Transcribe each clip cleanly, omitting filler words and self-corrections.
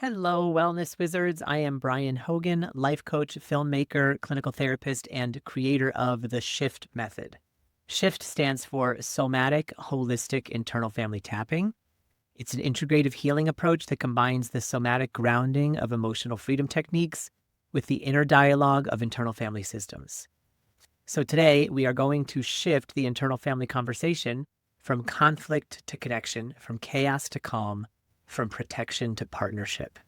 Hello, Wellness Wizards. I am Brian Hogan, life coach, filmmaker, clinical therapist, and creator of the S.H.I.F.T method. S.H.I.F.T stands for Somatic Holistic Internal Family Tapping. It's an integrative healing approach that combines the somatic grounding of emotional freedom techniques with the inner dialogue of internal family systems. So today we are going to shift the internal family conversation from conflict to connection, from chaos to calm, from protection to partnership.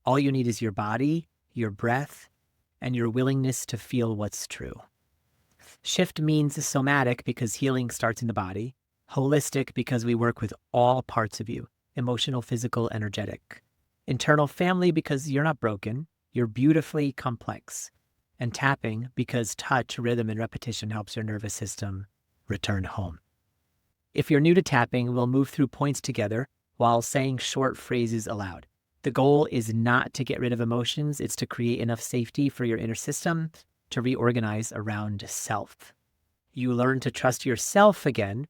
All you need is your body, your breath, and your willingness to feel what's true. S.H.I.F.T means somatic because healing starts in the body, holistic because we work with all parts of you, emotional, physical, energetic. Internal family because you're not broken, you're beautifully complex. And tapping because touch, rhythm, and repetition helps your nervous system return home. If you're new to tapping, we'll move through points together while saying short phrases aloud. The goal is not to get rid of emotions, it's to create enough safety for your inner system to reorganize around self. You learn to trust yourself again,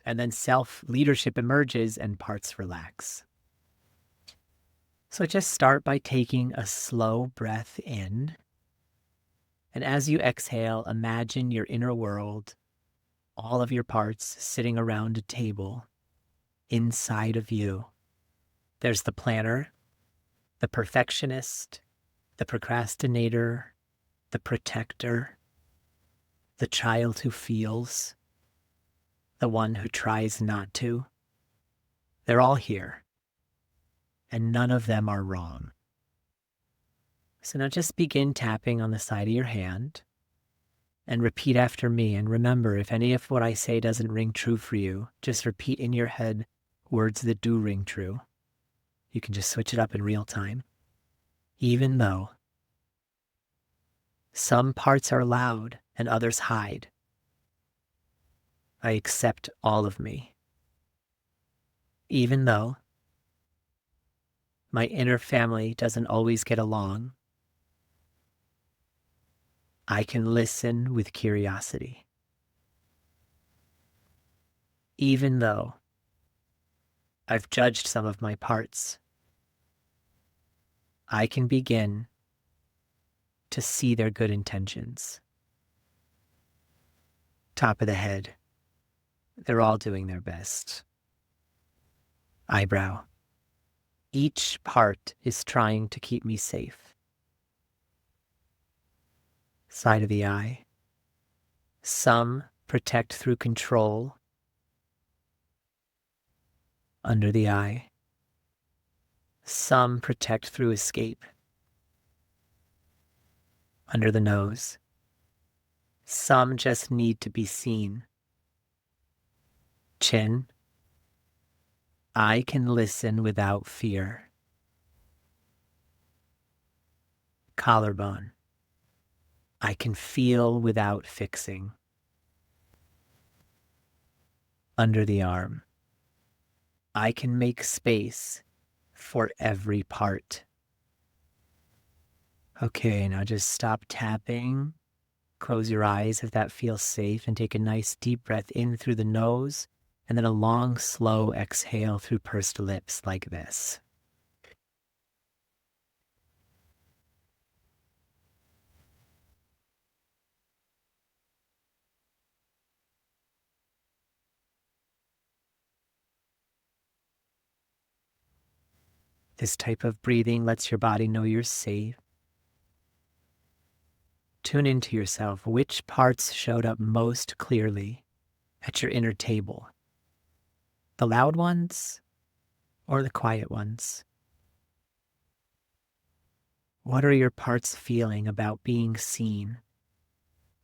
and then self-leadership emerges and parts relax. So just start by taking a slow breath in. And as you exhale, imagine your inner world, all of your parts sitting around a table inside of you. There's the planner, the perfectionist, the procrastinator, the protector, the child who feels, the one who tries not to. They're all here, and none of them are wrong. So now just begin tapping on the side of your hand and repeat after me. And remember, if any of what I say doesn't ring true for you, just repeat in your head words that do ring true. You can just switch it up in real time. Even though some parts are loud and others hide, I accept all of me. Even though my inner family doesn't always get along, I can listen with curiosity. Even though I've judged some of my parts, I can begin to see their good intentions. Top of the head, they're all doing their best. Eyebrow, each part is trying to keep me safe. Side of the eye, some protect through control. Under the eye, some protect through escape. Under the nose, some just need to be seen. Chin, I can listen without fear. Collarbone, I can feel without fixing. Under the arm, I can make space for every part. Okay, now just stop tapping. Close your eyes if that feels safe and take a nice deep breath in through the nose and then a long, slow exhale through pursed lips like this. This type of breathing lets your body know you're safe. Tune into yourself. Which parts showed up most clearly at your inner table? The loud ones or the quiet ones? What are your parts feeling about being seen,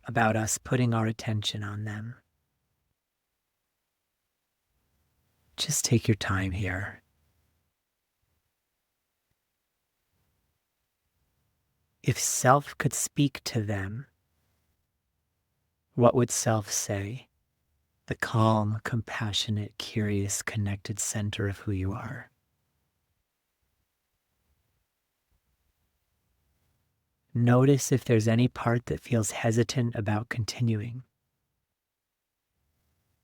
about us putting our attention on them? Just take your time here. If self could speak to them, what would self say? The calm, compassionate, curious, connected center of who you are. Notice if there's any part that feels hesitant about continuing.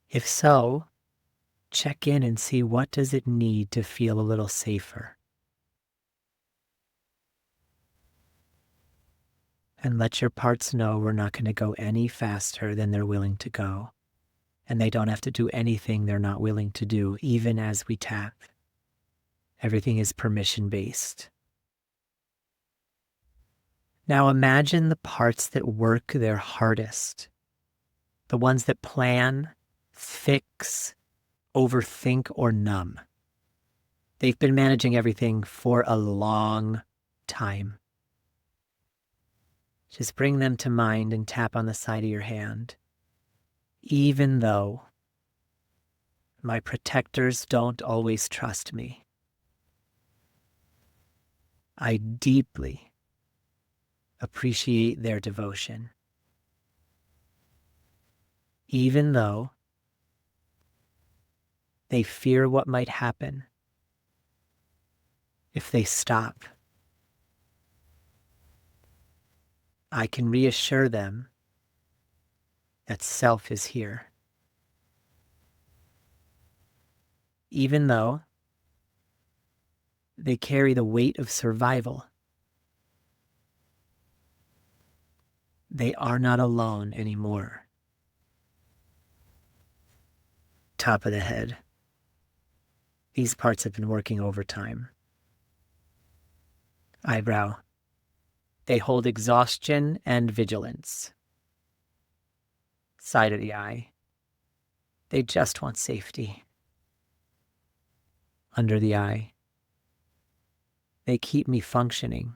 If so, check in and see what does it need to feel a little safer. And let your parts know we're not going to go any faster than they're willing to go. And they don't have to do anything they're not willing to do, even as we tap. Everything is permission-based. Now imagine the parts that work their hardest. The ones that plan, fix, overthink, or numb. They've been managing everything for a long time. Just bring them to mind and tap on the side of your hand. Even though my protectors don't always trust me, I deeply appreciate their devotion. Even though they fear what might happen if they stop, I can reassure them that self is here. Even though they carry the weight of survival, they are not alone anymore. Top of the head. These parts have been working overtime. Eyebrow. They hold exhaustion and vigilance. Side of the eye. They just want safety. Under the eye. They keep me functioning.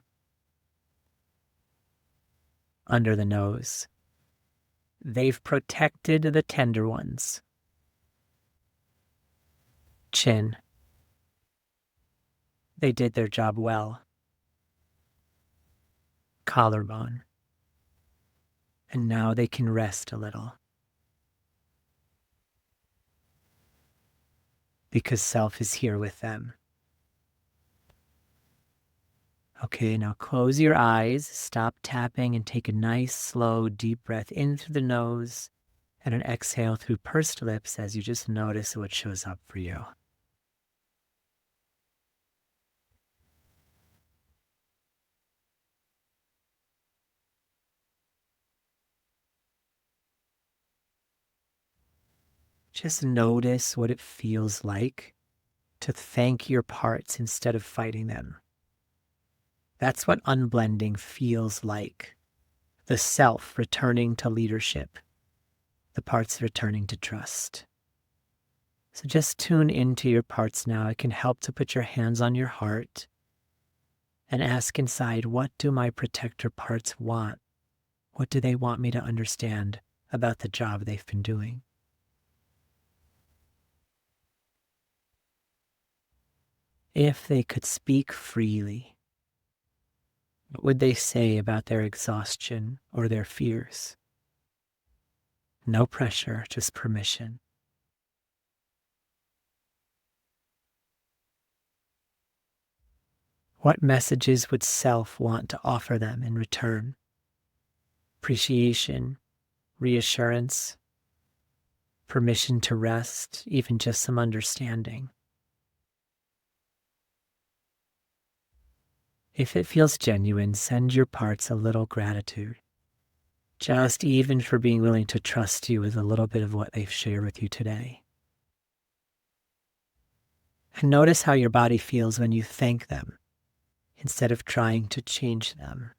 Under the nose. They've protected the tender ones. Chin. They did their job well. Collarbone. And now they can rest a little. Because self is here with them. Okay, now close your eyes, stop tapping, and take a nice, slow, deep breath in through the nose and an exhale through pursed lips as you just notice what shows up for you. Just notice what it feels like to thank your parts instead of fighting them. That's what unblending feels like. The self returning to leadership. The parts returning to trust. So just tune into your parts now. It can help to put your hands on your heart and ask inside, what do my protector parts want? What do they want me to understand about the job they've been doing? If they could speak freely, what would they say about their exhaustion or their fears? No pressure, just permission. What messages would self want to offer them in return? Appreciation, reassurance, permission to rest, even just some understanding. If it feels genuine, send your parts a little gratitude. Just even for being willing to trust you with a little bit of what they've shared with you today. And notice how your body feels when you thank them instead of trying to change them.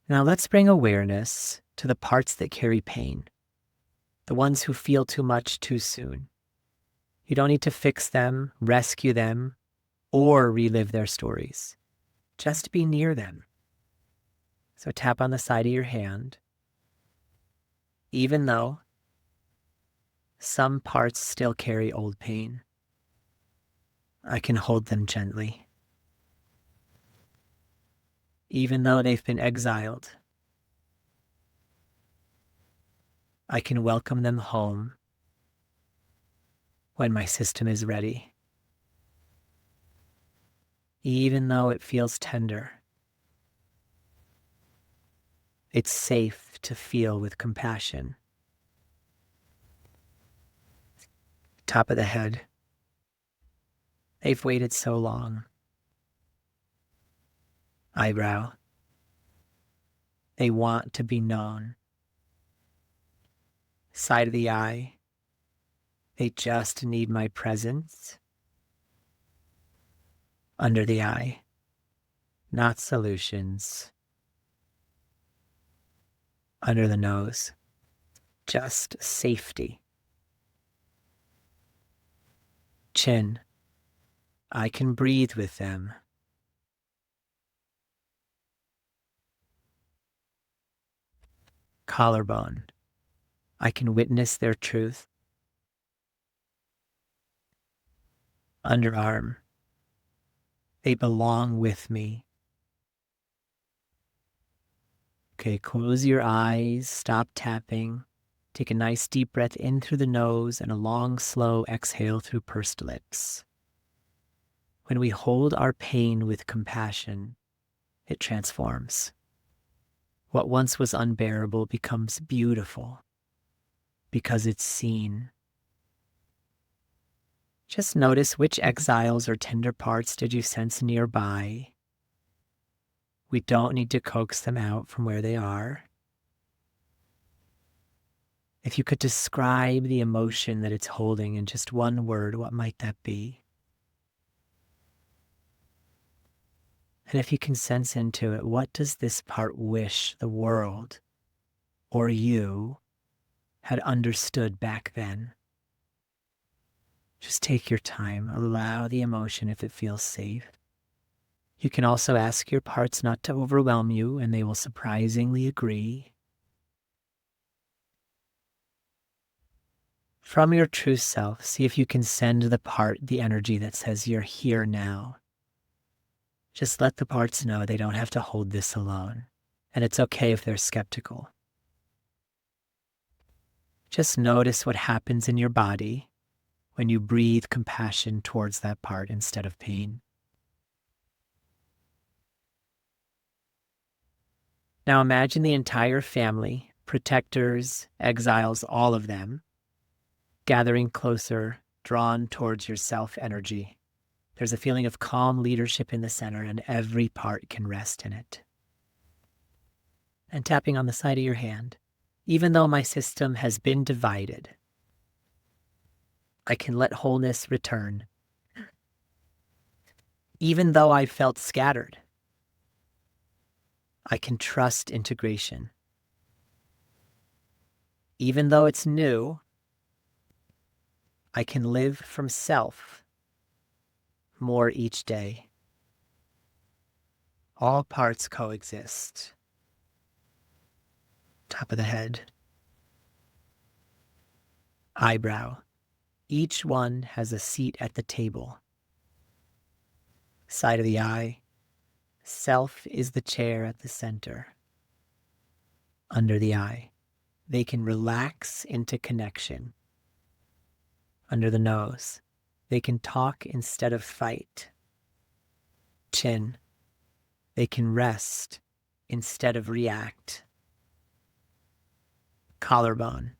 Now let's bring awareness to the parts that carry pain, the ones who feel too much too soon. You don't need to fix them, rescue them, or relive their stories. Just be near them. So tap on the side of your hand. Even though some parts still carry old pain, I can hold them gently. Even though they've been exiled, I can welcome them home when my system is ready. Even though it feels tender, it's safe to feel with compassion. Top of the head. They've waited so long. eyebrow. They want to be known. Side of the eye. They just need my presence. Under the eye. Not solutions. Under the nose. Just safety. Chin. I can breathe with them. Collarbone. I can witness their truth. Underarm. They belong with me. Okay, close your eyes, stop tapping. Take a nice deep breath in through the nose and a long, slow exhale through pursed lips. When we hold our pain with compassion, it transforms. What once was unbearable becomes beautiful because it's seen. Just notice which exiles or tender parts did you sense nearby. We don't need to coax them out from where they are. If you could describe the emotion that it's holding in just one word, what might that be? And if you can sense into it, what does this part wish the world or you had understood back then? Just take your time. Allow the emotion if it feels safe. You can also ask your parts not to overwhelm you, and they will surprisingly agree. From your true self, see if you can send the part the energy that says you're here now. Just let the parts know they don't have to hold this alone, and it's okay if they're skeptical. Just notice what happens in your body when you breathe compassion towards that part instead of pain. Now imagine the entire family, protectors, exiles, all of them, gathering closer, drawn towards your self energy. There's a feeling of calm leadership in the center, and every part can rest in it. And tapping on the side of your hand, even though my system has been divided, I can let wholeness return. Even though I felt scattered, I can trust integration. Even though it's new, I can live from self more each day. All parts coexist. Top of the head. Eyebrow. Each one has a seat at the table. Side of the eye. Self is the chair at the center. Under the eye. They can relax into connection. Under the nose. They can talk instead of fight. Chin. They can rest instead of react. Collarbone.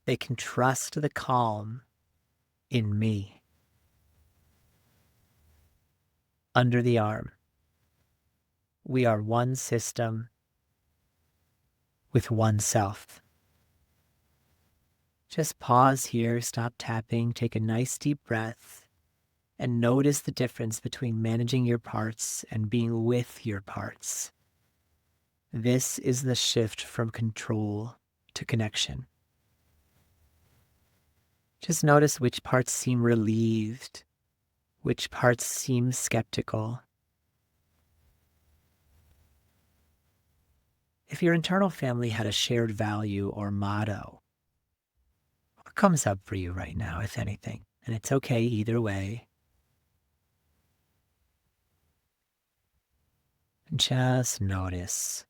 They can trust the calm in me. Under the arm. We are one system with one self. Just pause here, stop tapping, take a nice deep breath, and notice the difference between managing your parts and being with your parts. This is the shift from control to connection. Just notice which parts seem relieved, which parts seem skeptical. If your internal family had a shared value or motto, what comes up for you right now, if anything? And it's okay either way. And just notice.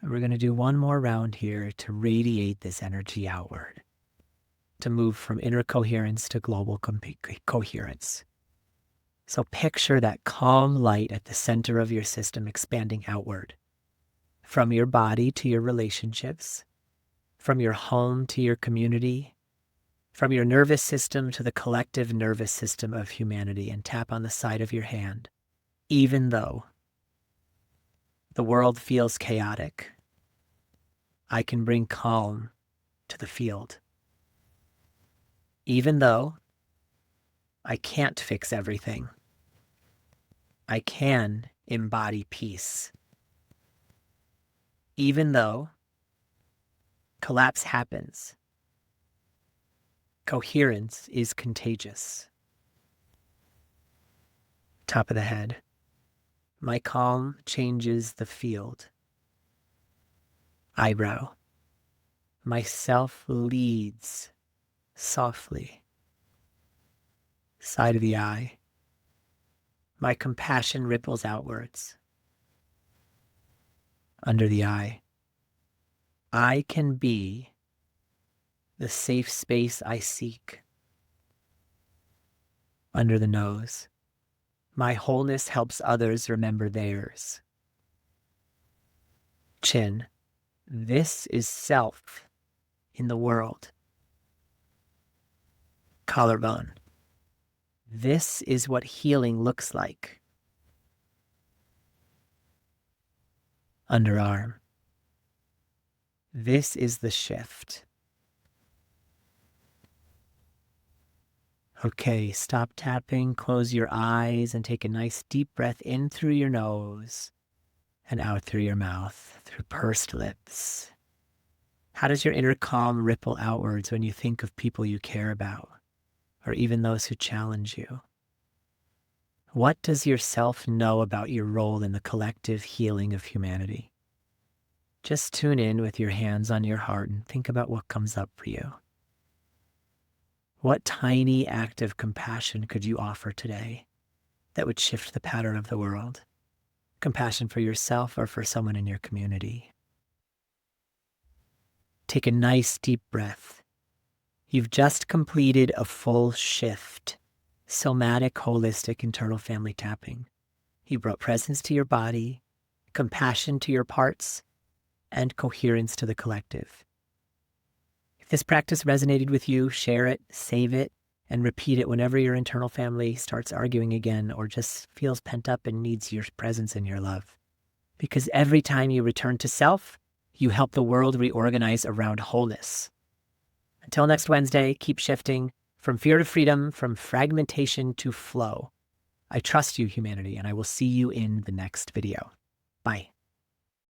And we're going to do one more round here to radiate this energy outward, to move from inner coherence to global coherence. So picture that calm light at the center of your system expanding outward, from your body to your relationships, from your home to your community, from your nervous system to the collective nervous system of humanity, and tap on the side of your hand. Even though the world feels chaotic, I can bring calm to the field. Even though I can't fix everything, I can embody peace. Even though collapse happens, coherence is contagious. Top of the head. My calm changes the field. Eyebrow. Myself leads softly. Side of the eye. My compassion ripples outwards. Under the eye. I can be the safe space I seek. Under the nose. My wholeness helps others remember theirs. Chin. This is self in the world. Collarbone. This is what healing looks like. Underarm. This is the shift. Okay, stop tapping, close your eyes, and take a nice deep breath in through your nose and out through your mouth, through pursed lips. How does your inner calm ripple outwards when you think of people you care about, or even those who challenge you? What does yourself know about your role in the collective healing of humanity? Just tune in with your hands on your heart and think about what comes up for you. What tiny act of compassion could you offer today that would shift the pattern of the world? Compassion for yourself or for someone in your community. Take a nice deep breath. You've just completed a full shift. Somatic, holistic, internal family tapping. You brought presence to your body, compassion to your parts, and coherence to the collective. If this practice resonated with you, share it, save it, and repeat it whenever your internal family starts arguing again or just feels pent up and needs your presence and your love. Because every time you return to self, you help the world reorganize around wholeness. Until next Wednesday, keep shifting from fear to freedom, from fragmentation to flow. I trust you, humanity, and I will see you in the next video. Bye.